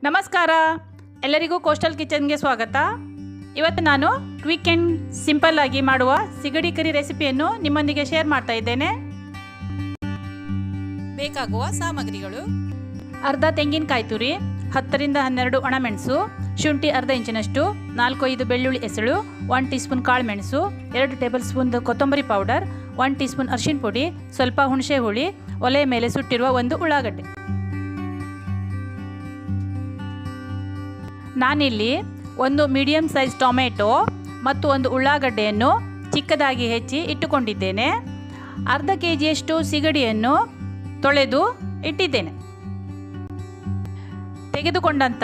ನಮಸ್ಕಾರ, ಎಲ್ಲರಿಗೂ ಕೋಸ್ಟಲ್ ಕಿಚನ್ಗೆ ಸ್ವಾಗತ. ಇವತ್ತು ನಾನು ಕ್ವಿಕ್ ಆ್ಯಂಡ್ ಸಿಂಪಲ್ ಆಗಿ ಮಾಡುವ ಸಿಗಡಿ ಕರಿ ರೆಸಿಪಿಯನ್ನು ನಿಮ್ಮೊಂದಿಗೆ ಶೇರ್ ಮಾಡ್ತಾ ಇದ್ದೇನೆ. ಬೇಕಾಗುವ ಸಾಮಗ್ರಿಗಳು: ಅರ್ಧ ತೆಂಗಿನಕಾಯಿ ತುರಿ, 10 ರಿಂದ 12 ಒಣಮೆಣಸು, ಶುಂಠಿ ಅರ್ಧ ಇಂಚಿನಷ್ಟು, 4-5 ಬೆಳ್ಳುಳ್ಳಿ ಎಸಳು, 1 ಟೀ ಸ್ಪೂನ್ ಕಾಳು ಮೆಣಸು, 2 ಟೇಬಲ್ ಸ್ಪೂನ್ ಕೊತ್ತಂಬರಿ ಪೌಡರ್, 1 ಟೀ ಸ್ಪೂನ್ ಅರಿಶಿನ ಪುಡಿ, ಸ್ವಲ್ಪ ಹುಣಸೆ ಹುಳಿ, ಒಲೆಯ ಮೇಲೆ ಸುಟ್ಟಿರುವ 1 ಉಳ್ಳಾಗಡ್ಡೆ. ನಾನಿಲ್ಲಿ 1 ಮೀಡಿಯಂ ಸೈಜ್ ಟೊಮೆಟೊ ಮತ್ತು 1 ಉಳ್ಳಾಗಡ್ಡೆಯನ್ನು ಚಿಕ್ಕದಾಗಿ ಹೆಚ್ಚಿ ಇಟ್ಟುಕೊಂಡಿದ್ದೇನೆ. ಅರ್ಧ ಕೆಜಿಯಷ್ಟು ಸಿಗಡಿಯನ್ನು ತೊಳೆದು ಇಟ್ಟಿದ್ದೇನೆ. ತೆಗೆದುಕೊಂಡಂಥ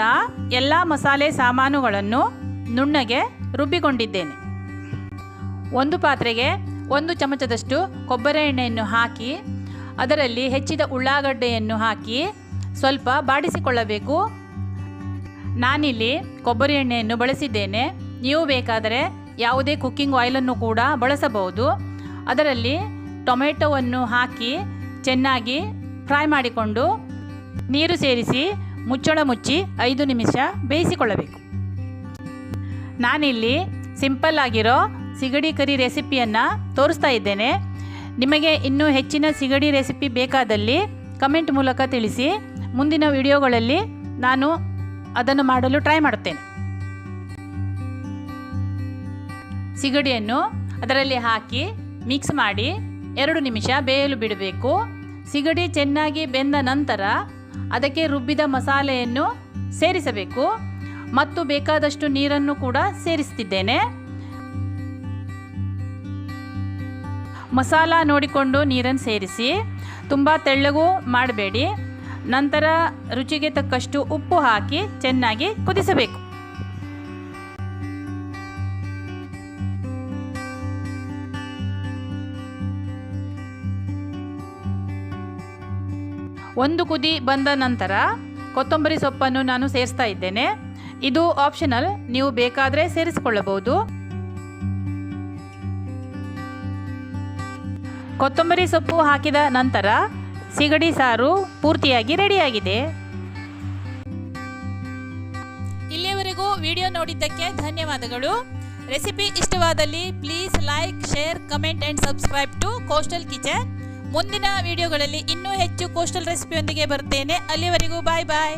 ಎಲ್ಲ ಮಸಾಲೆ ಸಾಮಾನುಗಳನ್ನು ನುಣ್ಣಗೆ ರುಬ್ಬಿಕೊಂಡಿದ್ದೇನೆ. ಒಂದು ಪಾತ್ರೆಗೆ 1 ಚಮಚದಷ್ಟು ಕೊಬ್ಬರಿ ಎಣ್ಣೆಯನ್ನು ಹಾಕಿ ಅದರಲ್ಲಿ ಹೆಚ್ಚಿದ ಉಳ್ಳಾಗಡ್ಡೆಯನ್ನು ಹಾಕಿ ಸ್ವಲ್ಪ ಬಾಡಿಸಿಕೊಳ್ಳಬೇಕು. ನಾನಿಲ್ಲಿ ಕೊಬ್ಬರಿ ಎಣ್ಣೆಯನ್ನು ಬಳಸಿದ್ದೇನೆ. ನೀವು ಬೇಕಾದರೆ ಯಾವುದೇ ಕುಕ್ಕಿಂಗ್ ಆಯಿಲನ್ನು ಕೂಡ ಬಳಸಬಹುದು. ಅದರಲ್ಲಿ ಟೊಮೆಟೊವನ್ನು ಹಾಕಿ ಚೆನ್ನಾಗಿ ಫ್ರೈ ಮಾಡಿಕೊಂಡು ನೀರು ಸೇರಿಸಿ ಮುಚ್ಚಳ ಮುಚ್ಚಿ 5 ನಿಮಿಷ ಬೇಯಿಸಿಕೊಳ್ಳಬೇಕು. ನಾನಿಲ್ಲಿ ಸಿಂಪಲ್ ಆಗಿರೋ ಸಿಗಡಿ ಕರಿ ರೆಸಿಪಿಯನ್ನು ತೋರಿಸ್ತಾ ಇದ್ದೇನೆ. ನಿಮಗೆ ಇನ್ನೂ ಹೆಚ್ಚಿನ ಸಿಗಡಿ ರೆಸಿಪಿ ಬೇಕಾದಲ್ಲಿ ಕಮೆಂಟ್ ಮೂಲಕ ತಿಳಿಸಿ. ಮುಂದಿನ ವಿಡಿಯೋಗಳಲ್ಲಿ ನಾನು ಅದನ್ನು ಮಾಡಲು ಟ್ರೈ ಮಾಡುತ್ತೇನೆ. ಸಿಗಡಿಯನ್ನು ಅದರಲ್ಲಿ ಹಾಕಿ ಮಿಕ್ಸ್ ಮಾಡಿ 2 ನಿಮಿಷ ಬೇಯಲು ಬಿಡಬೇಕು. ಸಿಗಡಿ ಚೆನ್ನಾಗಿ ಬೆಂದ ನಂತರ ಅದಕ್ಕೆ ರುಬ್ಬಿದ ಮಸಾಲೆಯನ್ನು ಸೇರಿಸಬೇಕು ಮತ್ತು ಬೇಕಾದಷ್ಟು ನೀರನ್ನು ಕೂಡ ಸೇರಿಸ್ತಿದ್ದೇನೆ. ಮಸಾಲ ನೋಡಿಕೊಂಡು ನೀರನ್ನು ಸೇರಿಸಿ, ತುಂಬ ತೆಳ್ಳಗೂ ಮಾಡಬೇಡಿ. ನಂತರ ರುಚಿಗೆ ತಕ್ಕಷ್ಟು ಉಪ್ಪು ಹಾಕಿ ಚೆನ್ನಾಗಿ ಕುದಿಸಬೇಕು. ಒಂದು ಕುದಿ ಬಂದ ನಂತರ ಕೊತ್ತಂಬರಿ ಸೊಪ್ಪನ್ನು ನಾನು ಸೇರಿಸ್ತಾ ಇದ್ದೇನೆ. ಇದು ಆಪ್ಷನಲ್, ನೀವು ಬೇಕಾದರೆ ಸೇರಿಸಿಕೊಳ್ಳಬಹುದು. ಕೊತ್ತಂಬರಿ ಸೊಪ್ಪು ಹಾಕಿದ ನಂತರ ಸಿಗಡಿ ಸಾರು ಪೂರ್ತಿಯಾಗಿ ರೆಡಿಯಾಗಿದೆ. ಇಲ್ಲಿಯವರೆಗೂ ವಿಡಿಯೋ ನೋಡಿದ್ದಕ್ಕೆ ಧನ್ಯವಾದಗಳು. ರೆಸಿಪಿ ಇಷ್ಟವಾದಲ್ಲಿ please like, share, comment and subscribe to Coastal Kitchen. ಮುಂದಿನ ವಿಡಿಯೋಗಳಲ್ಲಿ ಇನ್ನೂ ಹೆಚ್ಚು ಕೋಸ್ಟಲ್ ರೆಸಿಪಿಯೊಂದಿಗೆ ಬರ್ತೇನೆ. ಅಲ್ಲಿವರೆಗೂ ಬಾಯ್ ಬಾಯ್.